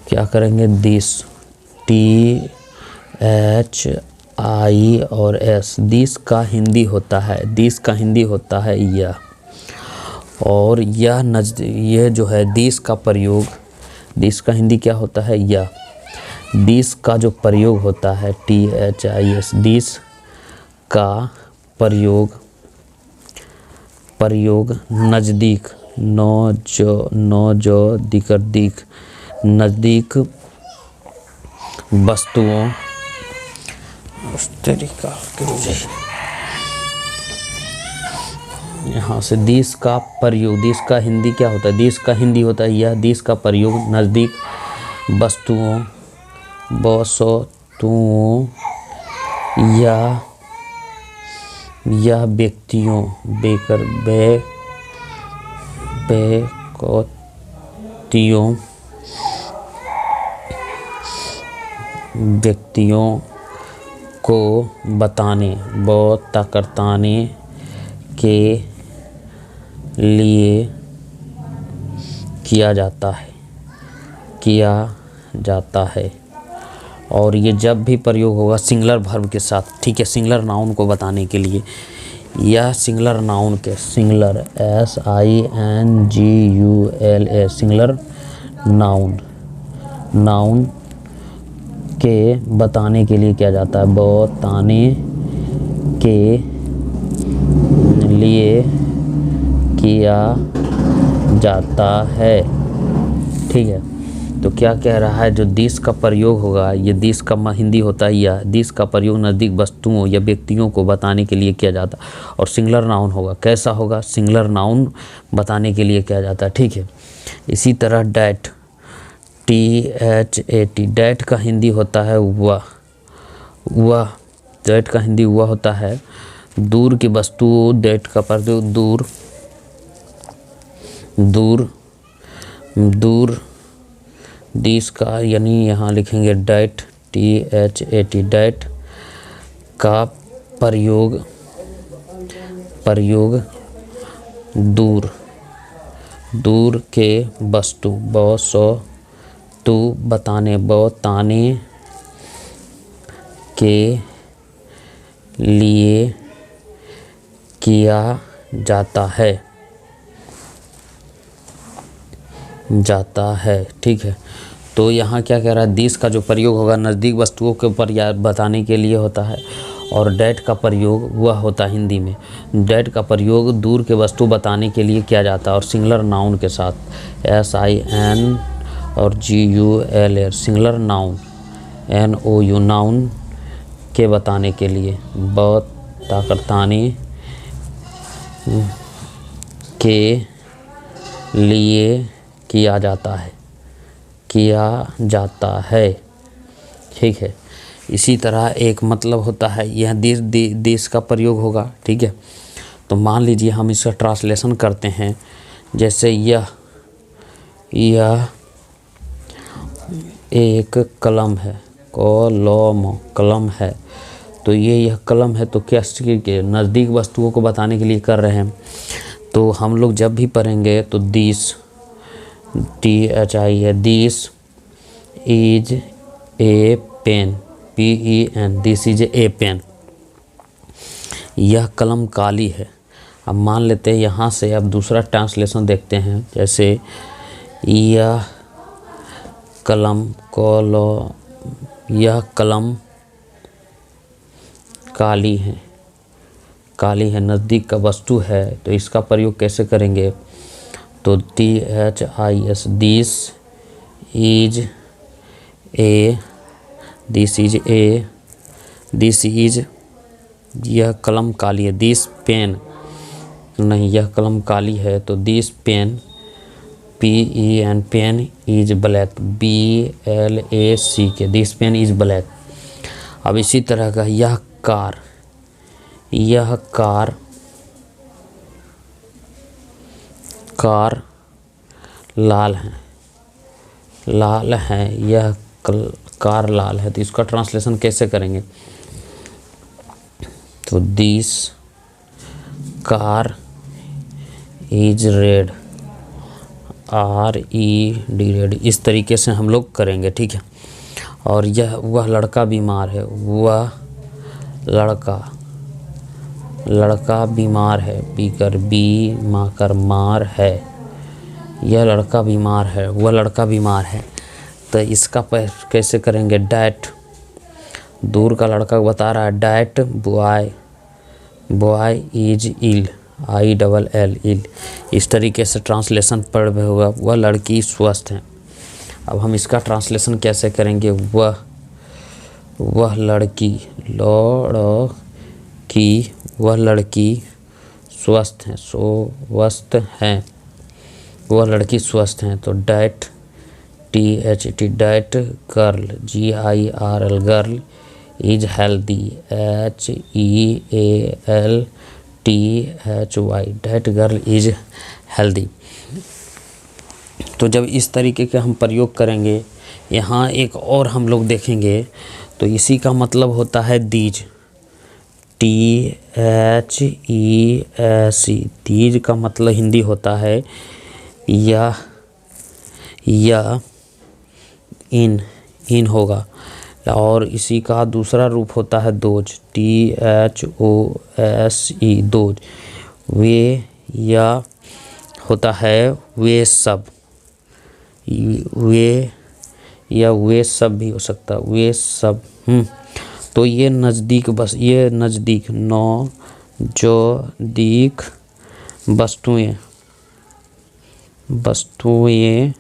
क्या करेंगे, this, THI और S। दिस का हिंदी होता है, दिस का हिंदी होता है यह। और यह जो है दिस का प्रयोग, दिस का हिंदी क्या होता है, यह। दिस का जो प्रयोग होता है THIS, दिस का प्रयोग नज़दीक, नज़दीक नज़दीक वस्तुओं, उस तरीका यहाँ से दिस का प्रयोग, दिस का हिंदी क्या होता है, दिस का हिंदी होता है यह। दिस का प्रयोग नज़दीक वस्तुओं या व्यक्तियों को बताने के लिए किया जाता है। और ये जब भी प्रयोग होगा सिंगुलर वर्ब के साथ, ठीक है, सिंगुलर नाउन को बताने के लिए। यह सिंगुलर नाउन के, सिंगुलर SINGULAR, सिंगुलर नाउन के बताने के लिए किया जाता है, बताने के लिए किया जाता है, ठीक है। तो क्या कह रहा है, जो दिस का प्रयोग होगा, ये दिस का हिंदी होता है यह। दिस का प्रयोग नज़दीक वस्तुओं या व्यक्तियों को बताने के लिए किया जाता है। और सिंगुलर नाउन होगा, कैसा होगा, सिंगुलर नाउन बताने के लिए किया जाता है, ठीक है। इसी तरह डैट, THAT, डैट का हिंदी होता है वह। डैट का हिंदी वह होता है, दूर की वस्तु, डैट का प्रयोग दूर दिस का, यानी यहाँ लिखेंगे डैट, THAT, डैट का प्रयोग दूर के वस्तु बताने के लिए किया जाता है, ठीक है। तो यहाँ क्या कह रहा है, दिस का जो प्रयोग होगा नज़दीक वस्तुओं के ऊपर या बताने के लिए होता है। और डैट का प्रयोग वह होता है, हिंदी में डैट का प्रयोग दूर के वस्तु बताने के लिए किया जाता है। और सिंगुलर नाउन के साथ SIN और GULAR, singular noun, NOU, noun के बताने के लिए, बताने के लिए किया जाता है, ठीक है। इसी तरह एक मतलब होता है, यह दिस का प्रयोग होगा, ठीक है। तो मान लीजिए हम इसका ट्रांसलेशन करते हैं, जैसे यह एक कलम है, कलम है। तो यह कलम है, तो क्या के नज़दीक वस्तुओं को बताने के लिए कर रहे हैं। तो हम लोग जब भी पढ़ेंगे तो दिस, THI है, this is a pen, PEN, this is a pen. यह कलम काली है। अब मान लेते हैं यहाँ से, अब दूसरा ट्रांसलेशन देखते हैं, जैसे यह कलम काली है, नज़दीक का वस्तु है। तो इसका प्रयोग कैसे करेंगे, तो THIS, दिस इज, यह कलम काली है, दिस पेन नहीं, यह कलम काली है, तो this pen, PEN, pen is black, BLACK, this pen is black. अब इसी तरह का यह कार लाल है, यह कार लाल है। तो इसका ट्रांसलेशन कैसे करेंगे, तो this car is red, RED, इस तरीके से हम लोग करेंगे, ठीक है। और यह वह लड़का बीमार है, वह लड़का बीमार है, बी माकर मार है, यह लड़का बीमार है, वह लड़का बीमार है। तो इसका कैसे करेंगे, डैट, दूर का लड़का बता रहा है, that boy is ill, ILL, ill, इस तरीके से ट्रांसलेशन पढ़ होगा, वह लड़की स्वस्थ है। अब हम इसका ट्रांसलेशन कैसे करेंगे, वह लड़की वह लड़की स्वस्थ है, वह लड़की स्वस्थ है। तो that THT, that girl, GIRL, girl is healthy, HEALTHY, that girl is healthy. तो जब इस तरीके के हम प्रयोग करेंगे, यहाँ एक और हम लोग देखेंगे, तो इसी का मतलब होता है दीज, THESE, दीज का मतलब हिंदी होता है या इन होगा। और इसी का दूसरा रूप होता है दोज, THOSE, दोज। वे या होता है वे सब, वे या वे सब भी हो सकता है, वे सब। तो ये नज़दीक, बस ये नज़दीक, जो दीक वस्तुएं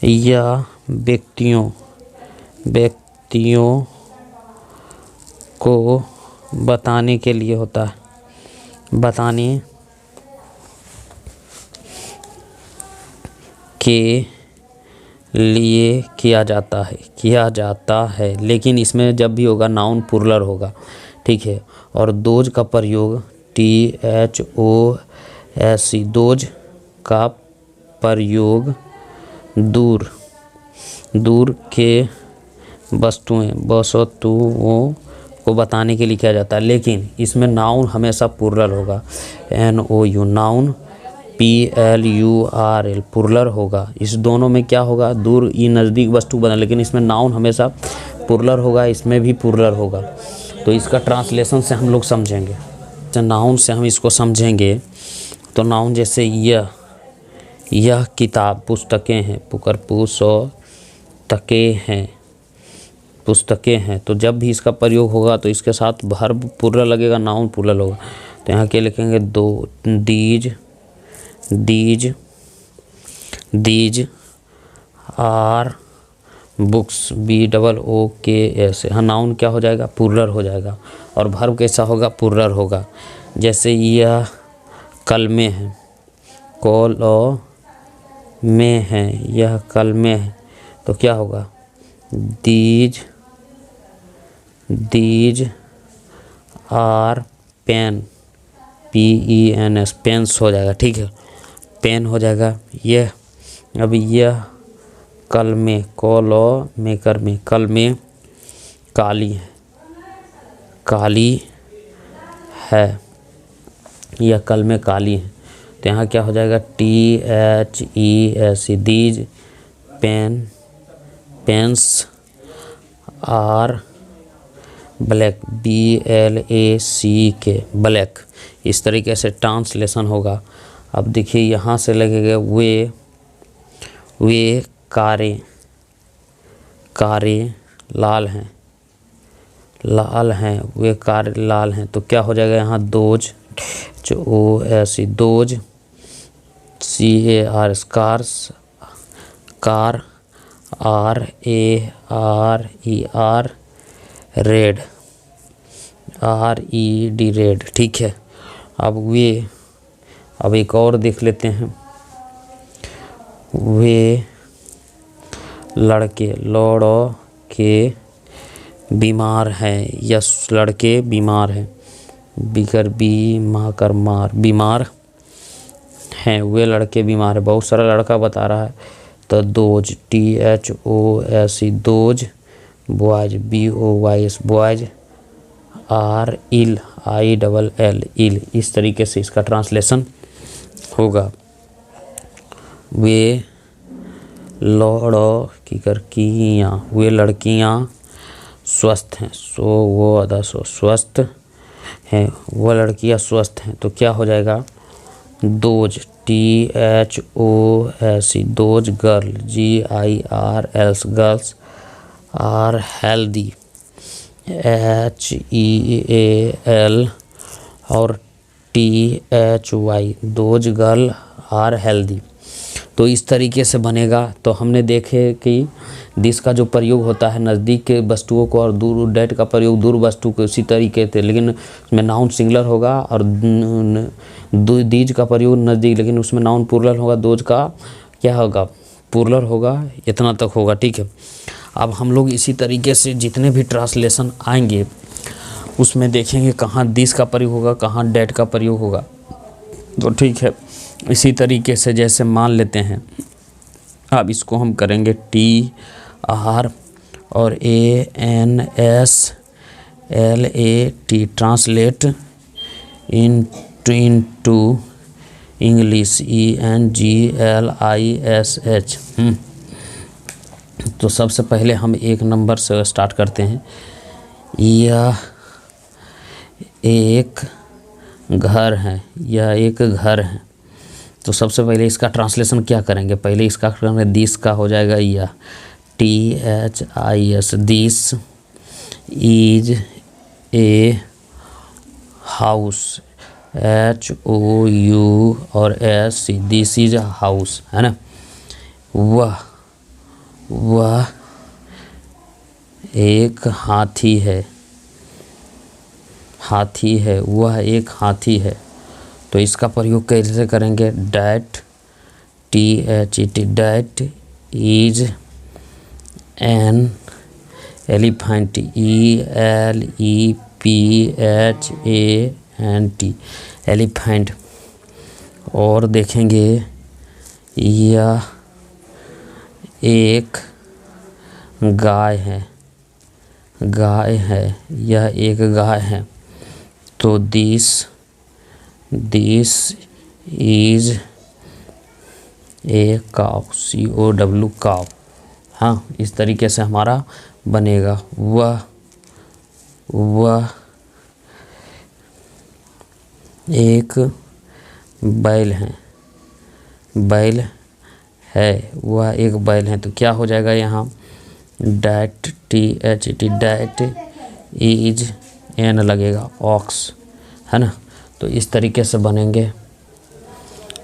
या व्यक्तियों को बताने के लिए होता है, बताने के लिए किया जाता है, लेकिन इसमें जब भी होगा नाउन प्लुरल होगा, ठीक है। और दोज का प्रयोग THOSE, दोज का प्रयोग दूर के वस्तुओं को बताने के लिए किया जाता है, लेकिन इसमें नाउन हमेशा प्लुरल होगा, NOU, नाउन PLURL, प्लुरल होगा। इस दोनों में क्या होगा, दूर ये नज़दीक वस्तु बना, लेकिन इसमें नाउन हमेशा प्लुरल होगा, इसमें भी प्लुरल होगा। तो इसका ट्रांसलेशन से हम लोग समझेंगे, तो नाउन से हम इसको समझेंगे। तो नाउन जैसे यह किताब, पुस्तकें हैं, पुस्तकें हैं। तो जब भी इसका प्रयोग होगा तो इसके साथ वर्ब प्लुरल लगेगा, नाउन प्लुरल होगा। तो यहाँ के लिखेंगे दीज आर बुक्स, BOOKS। हाँ, नाउन क्या हो जाएगा, प्लुरल हो जाएगा। और वर्ब कैसा होगा, प्लुरल होगा। जैसे यह कलमे हैं, में है, यह कलमे है, तो क्या होगा, these are pen, PENS, pens हो जाएगा, ठीक है, पेन हो जाएगा। यह अभी यह कलमे, कलमे काली है, यह कलमे काली है। तो यहाँ क्या हो जाएगा, THESE, these pens are black, BLACK, black. इस तरीके से ट्रांसलेशन होगा। अब देखिए यहाँ से लगेगा वे कारें लाल हैं, वे कारें लाल हैं। तो क्या हो जाएगा, यहाँ those, OSE, those, CAR, cars, car, RARER, red, RED, red, ठीक है। अब एक और देख लेते हैं, वे लड़के बीमार हैं, यस, लड़के बीमार हैं, बीमार हैं, वे लड़के बीमार हैं। बहुत सारा लड़का बता रहा है, तो those, THOSE, those boys, BOYS, boys, are ill, ILL, ill. इस तरीके से इसका ट्रांसलेशन होगा। वे वे लड़कियाँ स्वस्थ हैं। सो वो अदा सो स्वस्थ हैं, वह लड़कियाँ स्वस्थ हैं। तो क्या हो जाएगा, those THOSE those girl GIRLs girls are healthy HEAL और THY those girl are healthy. तो इस तरीके से बनेगा। तो हमने देखे कि दिस का जो प्रयोग होता है नज़दीक के वस्तुओं को और दूर, डेट का प्रयोग दूर वस्तु को उसी तरीके से, लेकिन उसमें नाउन सिंगुलर होगा, और दीज का प्रयोग नज़दीक, लेकिन उसमें नाउन प्लूरल होगा। दोज का क्या होगा, प्लूरल होगा। इतना तक होगा, ठीक है। अब हम लोग इसी तरीके से जितने भी ट्रांसलेशन आएंगे उसमें देखेंगे कहाँ दिस का प्रयोग होगा, कहाँ डेट का प्रयोग होगा। तो ठीक है, इसी तरीके से जैसे मान लेते हैं, अब इसको हम करेंगे TR और ANSLAT translate into English ENGLISH। तो सबसे पहले हम एक नंबर से स्टार्ट करते हैं। यह एक घर है, यह एक घर है। तो सबसे पहले इसका ट्रांसलेशन क्या करेंगे, पहले इसका करेंगे दिस का हो जाएगा यह THIS this is a house HOU और SC दिस इज हाउस, है ना। वह एक हाथी है, वह एक हाथी है। तो इसका प्रयोग कैसे करेंगे, that THET that is an elephant ELEPHANT elephant. और देखेंगे यह एक गाय है, यह एक गाय है। तो this is a cow COW cow. हाँ, इस तरीके से हमारा बनेगा। वह एक बैल है, वह एक बैल है। तो क्या हो जाएगा यहाँ, that THET that is an लगेगा ऑक्स, है ना। तो इस तरीके से बनेंगे।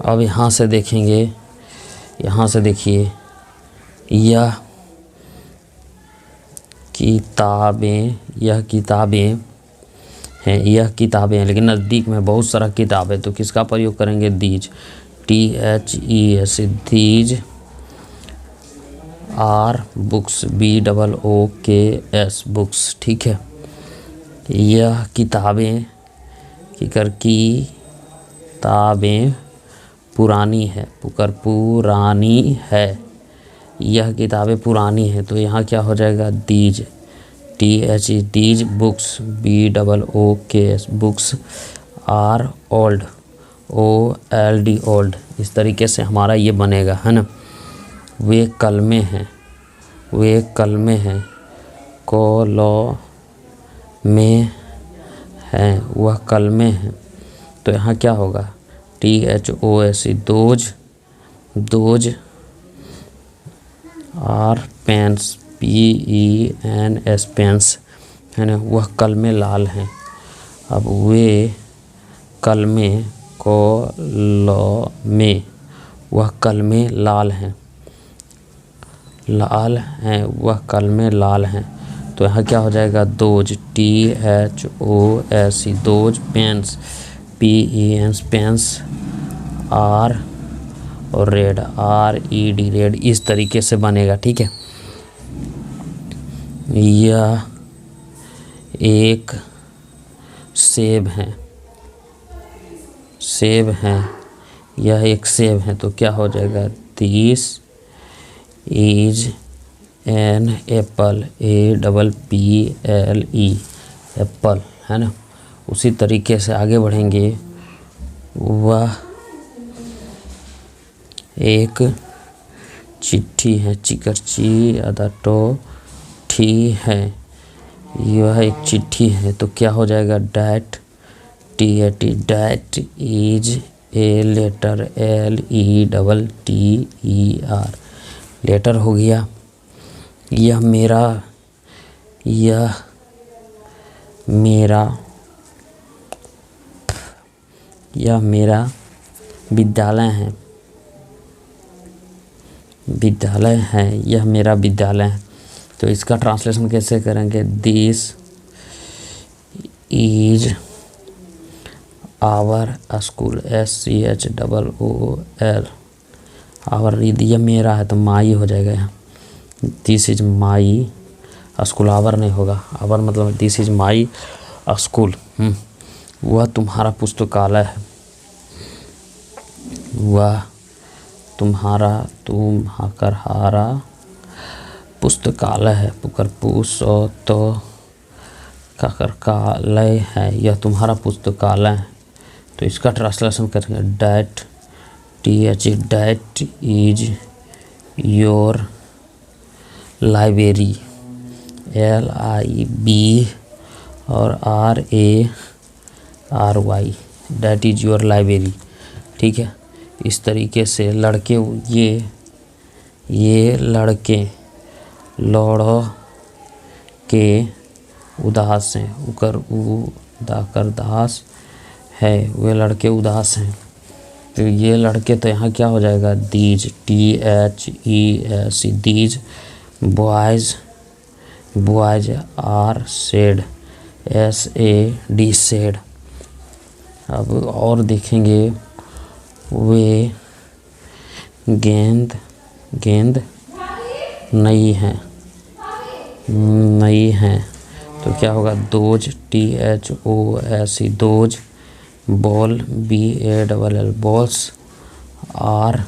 अब यहाँ से देखेंगे, यहाँ से देखिए, यह किताबें हैं, लेकिन नज़दीक में बहुत सारा किताब है। तो किसका प्रयोग करेंगे, these THES these are books BOOKS books, ठीक है। यह किताबें पुरानी है, यह किताबें पुरानी है। तो यहाँ क्या हो जाएगा, these THE these books BOOKS books are old OLD old. इस तरीके से हमारा ये बनेगा, है ना। वे कलमे हैं, कॉलो में हैं, वह कलमे हैं। तो यहाँ क्या होगा, THOSE those are pens PENS pens, है ना। वह कलमे लाल हैं। अब वे कलमे में, वह कलमे लाल हैं, वह कलमे लाल हैं। तो यहाँ क्या हो जाएगा, those THOSE those pens PENS pens are और रेड RED रेड। इस तरीके से बनेगा, ठीक है। यह एक सेब है, यह एक सेब है। तो क्या हो जाएगा, this is an apple APPLE Apple, है ना। उसी तरीके से आगे बढ़ेंगे। वह एक चिट्ठी है, चिकरची अदा टो ठी है, यह एक चिट्ठी है। तो क्या हो जाएगा, that T that is a letter, LETTER, letter हो गया। यह मेरा विद्यालय है, यह मेरा विद्यालय है। तो इसका ट्रांसलेशन कैसे करेंगे, this is our school, SCHOOL, our, यह मेरा है तो माई हो जाएगा यहाँ, this is my school, our नहीं होगा, आवर मतलब दिस इज माई स्कूल। वह तुम्हारा पुस्तकालय है, वह तुम्हारा पुस्तकालय है, पुकर पुस तो कालय है, यह तुम्हारा पुस्तकालय है। तो इसका ट्रांसलेशन करेंगे, that is your library, LIB और RARY, that is your library. ठीक है, इस तरीके से लड़के, ये लड़के लौड़ो के उदास हैं, उकर उदाकर दास है, वे लड़के उदास हैं। तो ये लड़के, तो यहाँ क्या हो जाएगा, these THES, these boys are sad, SAD sad. अब और देखेंगे, वे गेंद नई हैं, तो क्या होगा, those THOS, those ball BALL, balls RNEW,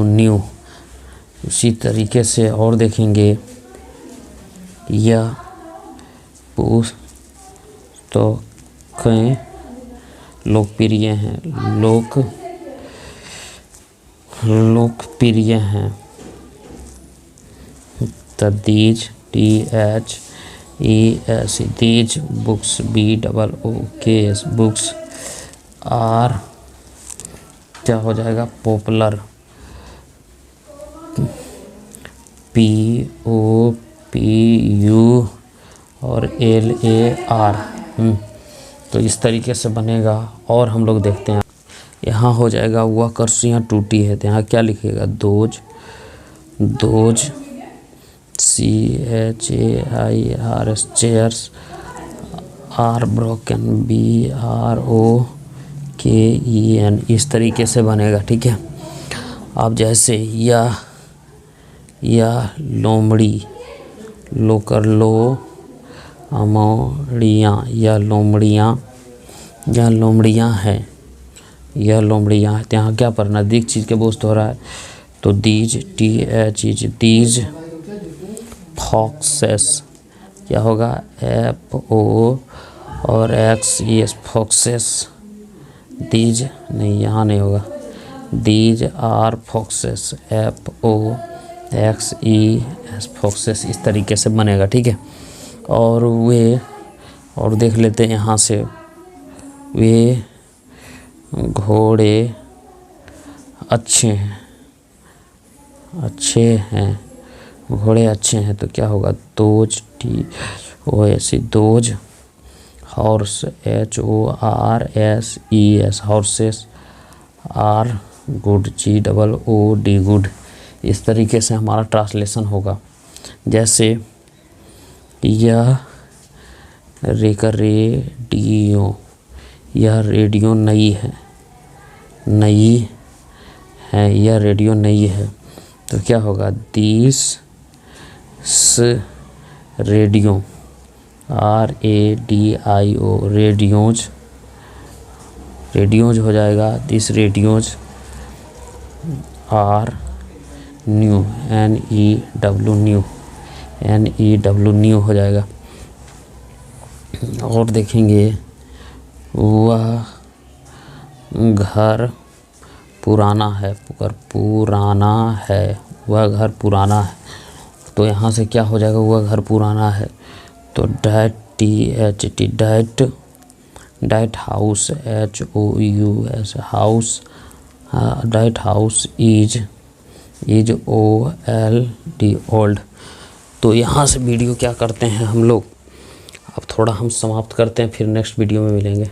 new. उसी तरीके से और देखेंगे, यह पुस्तकें लोकप्रिय हैं, these THES, these books BOOKS, books are, क्या हो जाएगा, पॉपुलर POPU और LAR। तो इस तरीके से बनेगा। और हम लोग देखते हैं, यहाँ हो जाएगा, वह कुर्सियाँ टूटी है, तो यहाँ क्या लिखेगा, those CHAIRS, chairs are broken, BROKEN, इस तरीके से बनेगा। ठीक है, अब जैसे यह लोमड़ी, लोकर लो अमोड़ियाँ, यह लोमड़ियाँ हैं, तो यहाँ क्या पर नज़दीक चीज़ के बोझ हो रहा है, तो दीज THES, दीज फॉक्सेस, क्या होगा, FO और XES, फॉक्सेस, दीज नहीं, यहाँ नहीं होगा, these are foxes, FOXES, foxes, इस तरीके से बनेगा। ठीक है, और देख लेते हैं यहाँ से, वे घोड़े अच्छे हैं, घोड़े अच्छे हैं, तो क्या होगा, those TOS, those horse HORSES, horses are good GOOD, good. इस तरीके से हमारा ट्रांसलेशन होगा। जैसे यह रेडियो, यह रेडियो नई है, यह रेडियो नई है, तो क्या होगा, दिस रेडियो RADIO, रेडियोज हो जाएगा, this radios are new, NEW, new हो जाएगा। और देखेंगे, वह घर पुराना है, अगर पुराना है, वह घर पुराना है, तो यहाँ से क्या हो जाएगा, वह घर पुराना है। तो that THT that house HOUS house, that house is OLD old. तो यहाँ से वीडियो क्या करते हैं हम लोग, अब थोड़ा हम समाप्त करते हैं, फिर नेक्स्ट वीडियो में मिलेंगे।